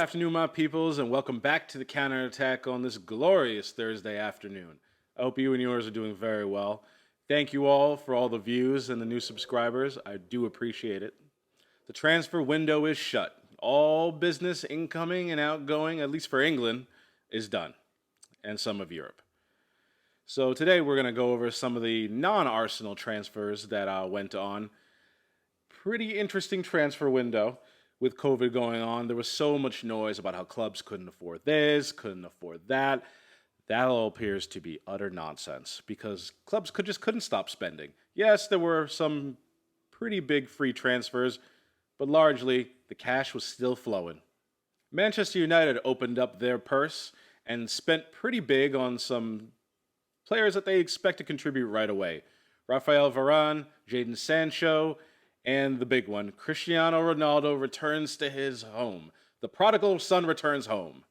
afternoon, my peoples, and welcome back to the counterattack on this glorious Thursday afternoon. I hope you and yours are doing very well. Thank you all for all the views and the new subscribers. I do appreciate it. The transfer window is shut. All business incoming and outgoing, at least for England, is done, and some of Europe. So today we're going to go over some of the non-Arsenal transfers that went on. Pretty interesting transfer window. With COVID going on, there was so much noise about how clubs couldn't afford this, couldn't afford that. That all appears to be utter nonsense because clubs couldn't stop spending. Yes, there were some pretty big free transfers, but largely the cash was still flowing. Manchester United opened up their purse and spent pretty big on some players that they expect to contribute right away. Rafael Varane, Jadon Sancho, and the big one, Cristiano Ronaldo returns to his home. The prodigal son returns home.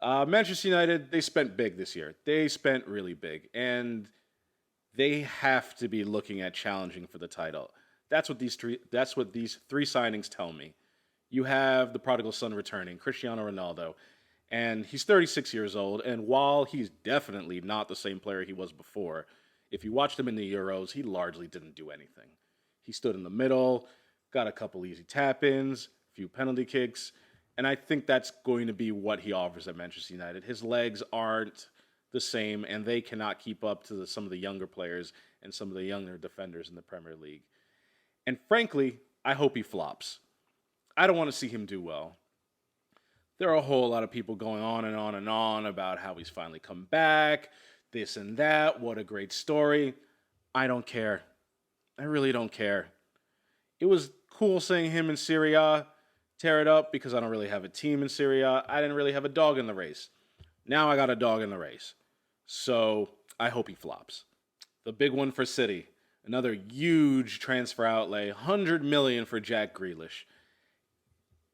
Manchester United, they spent big this year. They spent really big, and they have to be looking at challenging for the title. That's what these three signings tell me. You have the prodigal son returning, Cristiano Ronaldo, and he's 36 years old. And while he's definitely not the same player he was before, if you watched him in the Euros, he largely didn't do anything. He stood in the middle, got a couple easy tap-ins, a few penalty kicks, and I think that's going to be what he offers at Manchester United. His legs aren't the same, and they cannot keep up to some of the younger players and some of the younger defenders in the Premier League. And frankly, I hope he flops. I don't want to see him do well. There are a whole lot of people going on and on and on about how he's finally come back, this and that, what a great story. I don't care. I really don't care. It was cool seeing him in Serie A tear it up because I don't really have a team in Serie A. I didn't really have a dog in the race. Now I got a dog in the race. So I hope he flops. The big one for City. Another huge transfer outlay. 100 million for Jack Grealish.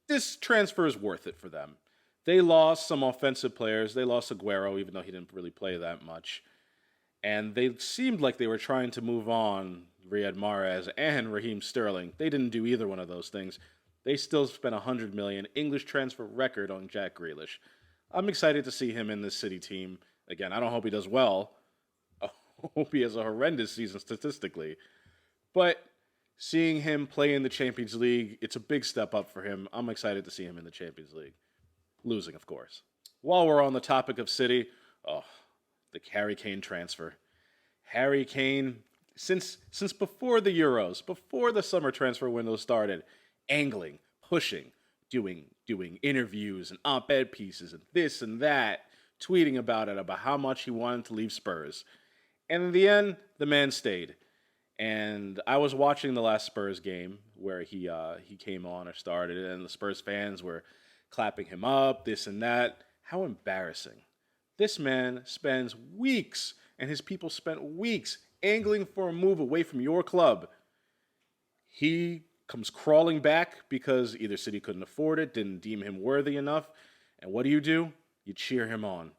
This transfer is worth it for them. They lost some offensive players. They lost Aguero, even though he didn't really play that much. And they seemed like they were trying to move on Riyad Mahrez and Raheem Sterling. They didn't do either one of those things. They still spent 100 million, English transfer record on Jack Grealish. I'm excited to see him in this City team. Again, I don't hope he does well. I hope he has a horrendous season statistically. But seeing him play in the Champions League, it's a big step up for him. I'm excited to see him in the Champions League. Losing, of course. While we're on the topic of City, the Harry Kane transfer. Harry Kane, since before the Euros, before the summer transfer window started, angling, pushing, doing interviews and op-ed pieces and this and that, tweeting about it, about how much he wanted to leave Spurs. And in the end, the man stayed. And I was watching the last Spurs game where he came on or started, and the Spurs fans were clapping him up, this and that. How embarrassing. This man spends weeks, and his people spent weeks angling for a move away from your club. He comes crawling back because either City couldn't afford it, didn't deem him worthy enough. And what do? You cheer him on.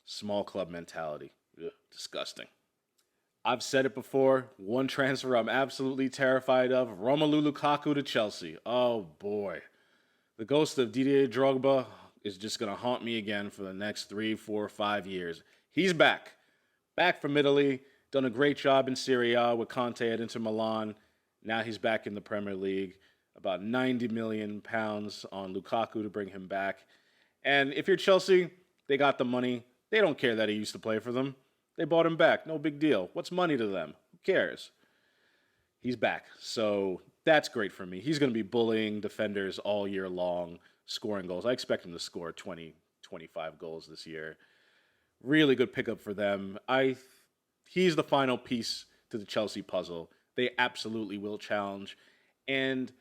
Small club mentality. Ugh, disgusting. I've said it before. One transfer I'm absolutely terrified of. Romelu Lukaku to Chelsea. Oh, boy. The ghost of Didier Drogba is just going to haunt me again for the next 3, 4, 5 years. He's back. Back from Italy. Done a great job in Serie A with Conte at Inter Milan. Now he's back in the Premier League. About £90 million on Lukaku to bring him back. And if you're Chelsea, they got the money. They don't care that he used to play for them. They bought him back. No big deal. What's money to them? Who cares? He's back. So that's great for me. He's going to be bullying defenders all year long, scoring goals. I expect him to score 20, 25 goals this year. Really good pickup for them. He's the final piece to the Chelsea puzzle. They absolutely will challenge. And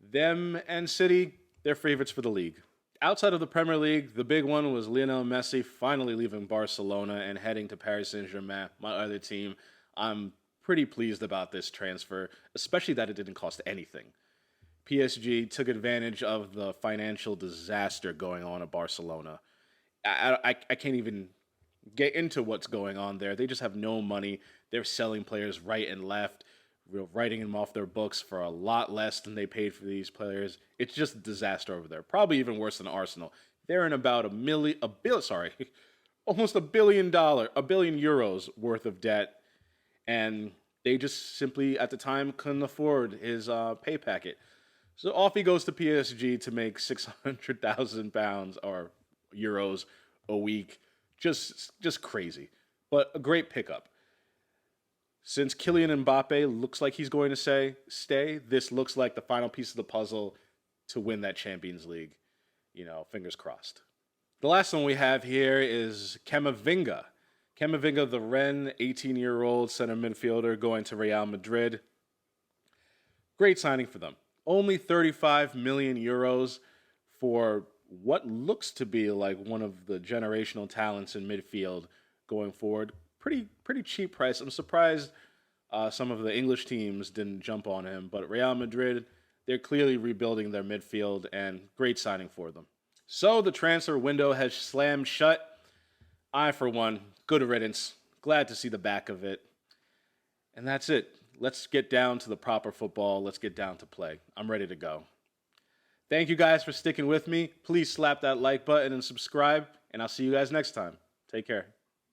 them and City, they're favorites for the league. Outside of the Premier League, the big one was Lionel Messi finally leaving Barcelona and heading to Paris Saint-Germain, my other team. I'm pretty pleased about this transfer, especially that it didn't cost anything. PSG took advantage of the financial disaster going on at Barcelona. I can't even get into what's going on there. They just have no money. They're selling players right and left. writing them off their books for a lot less than they paid for these players. It's just a disaster over there. Probably even worse than Arsenal. They're in about almost a billion euros worth of debt, and they just simply at the time couldn't afford his pay packet. So off he goes to PSG to make £600,000 or euros a week. Just crazy, but a great pickup. Since Kylian Mbappe looks like he's going to stay, this looks like the final piece of the puzzle to win that Champions League. Fingers crossed. The last one we have here is Kemavinga. Kemavinga, the Rennes 18-year-old center midfielder going to Real Madrid. Great signing for them. Only 35 million euros for what looks to be like one of the generational talents in midfield going forward. Pretty cheap price. I'm surprised some of the English teams didn't jump on him, but Real Madrid, they're clearly rebuilding their midfield, and great signing for them. So the transfer window has slammed shut. I, for one, good riddance. Glad to see the back of it. And that's it. Let's get down to the proper football. Let's get down to play. I'm ready to go. Thank you guys for sticking with me. Please slap that like button and subscribe, and I'll see you guys next time. Take care.